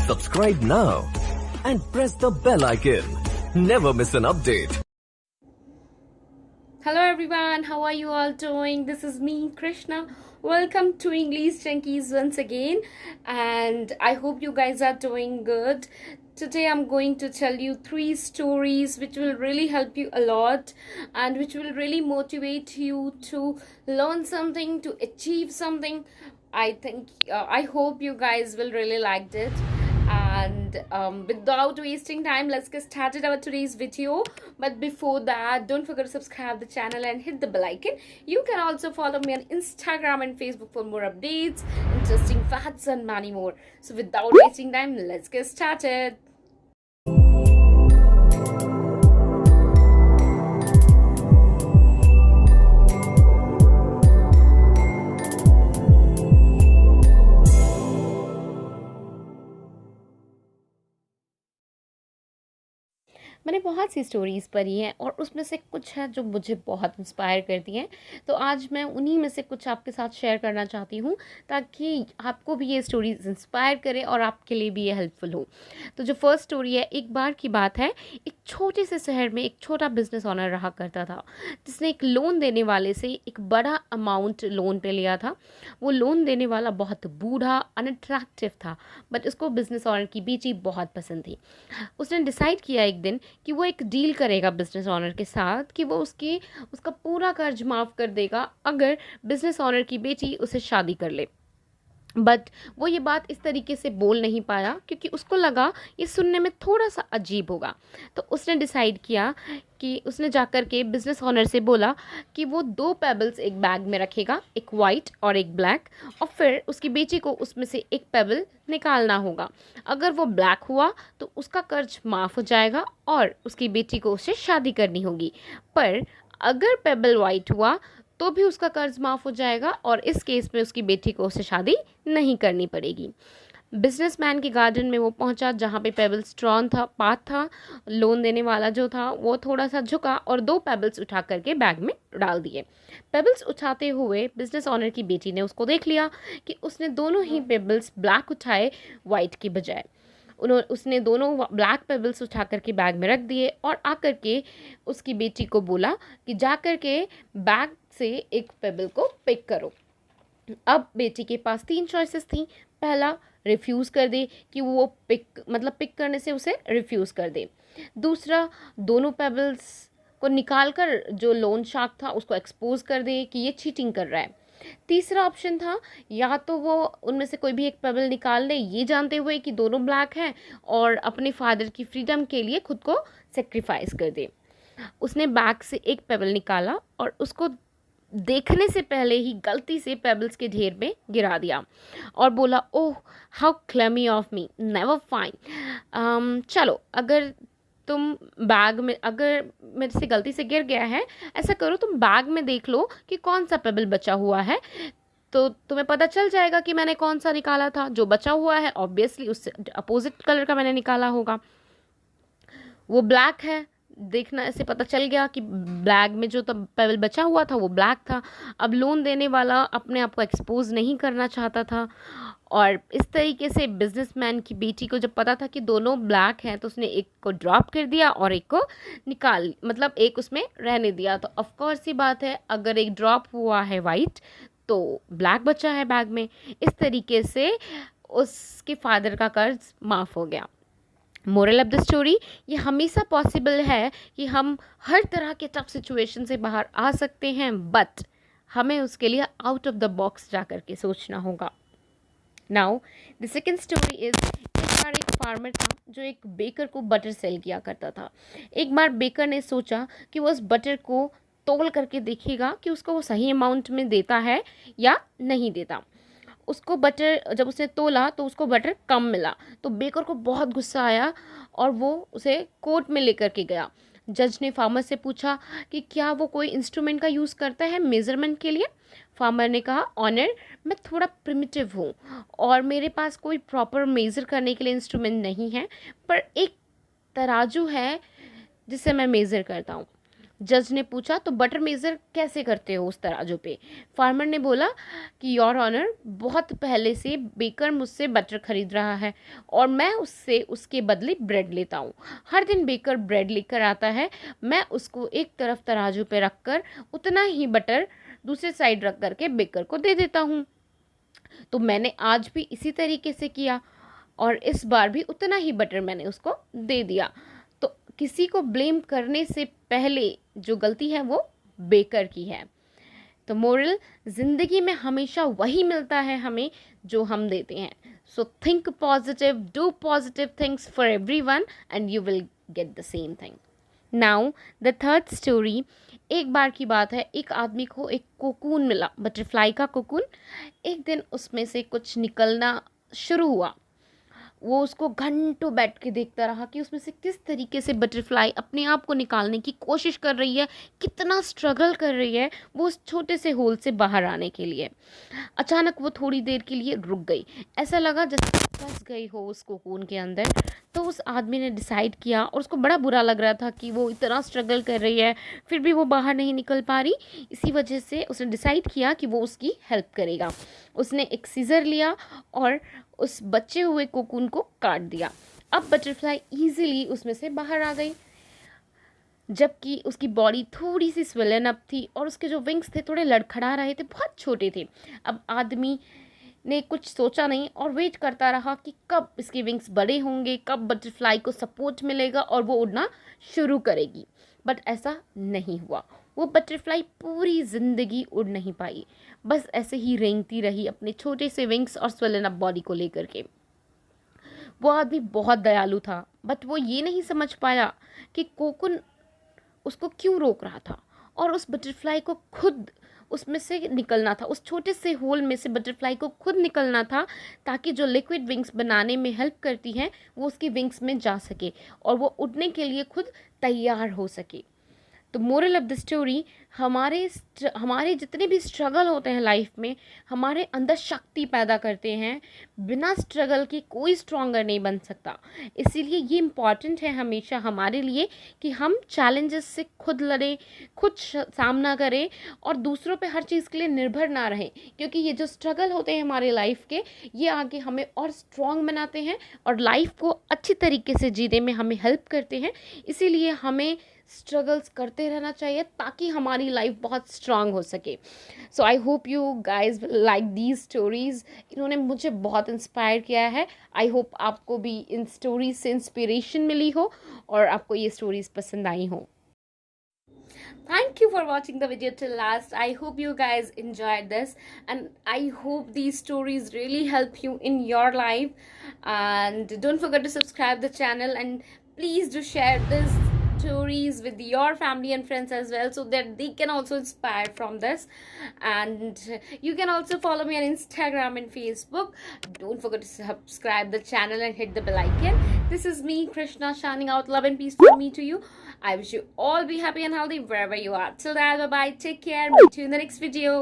Subscribe now and press the bell icon. Never miss an update. Hello everyone, how are you all doing? This is me, Krishna. Welcome to English Junkies once again, and I hope you guys are doing good. Today I'm going to tell you 3 stories which will really help you a lot and which will really motivate you to learn something, to achieve something. I hope you guys will really like it. And without wasting time, let's get started our today's video. But before that, don't forget to subscribe the channel and hit the bell icon. You can also follow me on Instagram and Facebook for more updates, interesting facts and many more. So without wasting time, let's get started. मैंने बहुत सी stories पढ़ी हैं और उसमें से कुछ है जो मुझे बहुत इंस्पायर करती हैं, तो आज मैं उन्हीं में से कुछ आपके साथ शेयर करना चाहती हूँ ताकि आपको भी ये स्टोरीज़ इंस्पायर करे और आपके लिए भी ये हेल्पफुल हो। तो जो फर्स्ट स्टोरी है, एक बार की बात है, एक छोटे से शहर में एक छोटा बिजनेस ओनर रहा करता था जिसने एक लोन देने वाले से एक बड़ा अमाउंट लोन पे लिया था। वो लोन देने वाला बहुत बूढ़ा, अनअट्रैक्टिव था, बट उसको बिजनेस ओनर की बेटी बहुत पसंद थी। उसने डिसाइड किया एक दिन कि वो एक डील करेगा बिजनेस ओनर के साथ कि वो उसका पूरा कर्ज माफ़ कर देगा अगर बिजनेस ओनर की बेटी उसे शादी कर ले। बट वो ये बात इस तरीके से बोल नहीं पाया क्योंकि उसको लगा ये सुनने में थोड़ा सा अजीब होगा। तो उसने डिसाइड किया कि उसने जाकर के बिज़नेस ओनर से बोला कि वो 2 पेबल्स एक बैग में रखेगा, एक वाइट और एक ब्लैक, और फिर उसकी बेटी को उसमें से एक पेबल निकालना होगा। अगर वो ब्लैक हुआ तो उसका कर्ज माफ़ हो जाएगा और उसकी बेटी को उससे शादी करनी होगी, पर अगर पेबल वाइट हुआ तो भी उसका कर्ज माफ़ हो जाएगा और इस केस में उसकी बेटी को उससे शादी नहीं करनी पड़ेगी। बिजनेसमैन के गार्डन में वो पहुंचा जहाँ पे पेबल स्ट्रॉन्ग था, पाथ था। लोन देने वाला जो था वो थोड़ा सा झुका और 2 पेबल्स उठा करके बैग में डाल दिए। पेबल्स उठाते हुए बिजनेस ओनर की बेटी ने उसको देख लिया कि उसने दोनों ही पेबल्स ब्लैक उठाए वाइट की बजाय। उसने दोनों ब्लैक पेबल्स उठा करके बैग में रख दिए और आकर के उसकी बेटी को बोला कि जा कर के बैग से एक पेबल को पिक करो। अब बेटी के पास 3 चॉइसेस थी। पहला, रिफ्यूज़ कर दे कि वो पिक करने से उसे रिफ्यूज़ कर दे। दूसरा, दोनों पेबल्स को निकाल कर जो लोन शार्क था उसको एक्सपोज कर दे कि ये चीटिंग कर रहा है। तीसरा ऑप्शन था, या तो वो उनमें से कोई भी एक पेबल निकाल ले ये जानते हुए कि दोनों ब्लैक हैं और अपने फादर की फ्रीडम के लिए खुद को सेक्रीफाइस कर दे। उसने बैग से एक पेबल निकाला और उसको देखने से पहले ही गलती से पेबल्स के ढेर में गिरा दिया और बोला, oh how clammy of me, never fine. चलो, अगर मेरे से गलती से गिर गया है, ऐसा करो तुम बैग में देख लो कि कौन सा पेबल बचा हुआ है, तो तुम्हें पता चल जाएगा कि मैंने कौन सा निकाला था। जो बचा हुआ है ऑब्वियसली उससे अपोजिट कलर का मैंने निकाला होगा। वो ब्लैक है, देखना से पता चल गया कि बैग में जो पेबल बचा हुआ था वो ब्लैक था। अब लोन देने वाला अपने आप को एक्सपोज नहीं करना चाहता था और इस तरीके से बिजनेसमैन की बेटी को जब पता था कि दोनों ब्लैक हैं तो उसने एक को ड्रॉप कर दिया और एक को एक उसमें रहने दिया। तो ऑफ कोर्स ही बात है, अगर एक ड्रॉप हुआ है वाइट तो ब्लैक बचा है बैग में। इस तरीके से उसके फादर का कर्ज माफ़ हो गया। मोरल ऑफ द स्टोरी, ये हमेशा पॉसिबल है कि हम हर तरह के टफ सिचुएशन से बाहर आ सकते हैं, बट हमें उसके लिए आउट ऑफ द बॉक्स जा कर के सोचना होगा। Now the second story is, एक बार एक फार्मर था जो एक बेकर को बटर सेल किया करता था। एक बार बेकर ने सोचा कि वो उस बटर को तोल करके देखेगा कि उसको वो सही अमाउंट में देता है या नहीं देता। उसको बटर जब उसने तोला तो उसको बटर कम मिला, तो बेकर को बहुत गुस्सा आया और वो उसे कोर्ट में लेकर के गया। जज ने फार्मर से पूछा कि क्या वो कोई इंस्ट्रूमेंट का यूज़ करता है मेज़रमेंट के लिए। फार्मर ने कहा, ऑनर, मैं थोड़ा प्रिमिटिव हूँ और मेरे पास कोई प्रॉपर मेज़र करने के लिए इंस्ट्रूमेंट नहीं है, पर एक तराजू है जिससे मैं मेज़र करता हूँ। जज ने पूछा, तो बटर मेज़र कैसे करते हो उस तराजू पे? फार्मर ने बोला कि योर ऑनर, बहुत पहले से बेकर मुझसे बटर खरीद रहा है और मैं उससे उसके बदले ब्रेड लेता हूँ। हर दिन बेकर ब्रेड लेकर आता है, मैं उसको एक तरफ तराजू पे रख कर उतना ही बटर दूसरे साइड रख करके बेकर को दे देता हूँ। तो मैंने आज भी इसी तरीके से किया और इस बार भी उतना ही बटर मैंने उसको दे दिया। तो किसी को ब्लेम करने से पहले जो गलती है वो बेकर की है। तो मोरल, ज़िंदगी में हमेशा वही मिलता है हमें जो हम देते हैं। So think positive, do positive things for everyone and you will get the same thing. Now the third story. एक बार की बात है, एक आदमी को एक कोकून मिला, बटरफ्लाई का कोकून। एक दिन उसमें से कुछ निकलना शुरू हुआ। वो उसको घंटों बैठ के देखता रहा कि उसमें से किस तरीके से बटरफ्लाई अपने आप को निकालने की कोशिश कर रही है, कितना स्ट्रगल कर रही है वो उस छोटे से होल से बाहर आने के लिए। अचानक वो थोड़ी देर के लिए रुक गई, ऐसा लगा जैसे फंस गई हो उस कोकून के अंदर। तो उस आदमी ने डिसाइड किया, और उसको बड़ा बुरा लग रहा था कि वो इतना स्ट्रगल कर रही है फिर भी वो बाहर नहीं निकल पा रही। इसी वजह से उसने डिसाइड किया कि वो उसकी हेल्प करेगा। उसने एक सीज़र लिया और उस बचे हुए कोकून को काट दिया। अब बटरफ्लाई इजीली उसमें से बाहर आ गई, जबकि उसकी बॉडी थोड़ी सी स्वेलन अप थी और उसके जो विंग्स थे थोड़े लड़खड़ा रहे थे, बहुत छोटे थे। अब आदमी ने कुछ सोचा नहीं और वेट करता रहा कि कब इसके विंग्स बड़े होंगे, कब बटरफ्लाई को सपोर्ट मिलेगा और वो उड़ना शुरू करेगी। बट ऐसा नहीं हुआ। वो बटरफ्लाई पूरी ज़िंदगी उड़ नहीं पाई, बस ऐसे ही रेंगती रही अपने छोटे से विंग्स और स्वेलन अप बॉडी को लेकर के। वो आदमी बहुत दयालु था, बट वो ये नहीं समझ पाया कि कोकुन उसको क्यों रोक रहा था, और उस बटरफ्लाई को खुद उसमें से निकलना था, उस छोटे से होल में से बटरफ्लाई को खुद निकलना था, ताकि जो लिक्विड विंग्स बनाने में हेल्प करती हैं वो उसकी विंग्स में जा सके और वो उड़ने के लिए खुद तैयार हो सके। तो मोरल ऑफ द स्टोरी, हमारे जितने भी स्ट्रगल होते हैं लाइफ में, हमारे अंदर शक्ति पैदा करते हैं। बिना स्ट्रगल के कोई स्ट्रॉन्गर नहीं बन सकता। इसीलिए ये इम्पॉर्टेंट है हमेशा हमारे लिए कि हम चैलेंजेस से खुद लड़ें, खुद सामना करें और दूसरों पे हर चीज़ के लिए निर्भर ना रहें, क्योंकि ये जो स्ट्रगल होते हैं हमारे लाइफ के, ये आगे हमें और स्ट्रॉन्ग बनाते हैं और लाइफ को अच्छी तरीके से जीने में हमें हेल्प करते हैं। इसीलिए हमें स्ट्रगल्स करते रहना चाहिए ताकि हमारी लाइफ बहुत स्ट्रांग हो सके। So I hope you guys like these stories. इन्होंने मुझे बहुत इंस्पायर किया है। आई होप आपको भी इन स्टोरीज से इंस्पिरेशन मिली हो और आपको ये स्टोरीज पसंद आई हो। Thank you for watching the video till last. I hope you guys enjoyed this and I hope these stories really help you in your life. And don't forget to subscribe the channel and please do share this stories with your family and friends as well, so that they can also inspire from this. And you can also follow me on Instagram and Facebook. Don't forget to subscribe the channel and hit the bell icon. This is me, Krishna, shining out love and peace from me to you. I wish you all be happy and healthy wherever you are. Till then, bye bye, take care, meet you in the next video.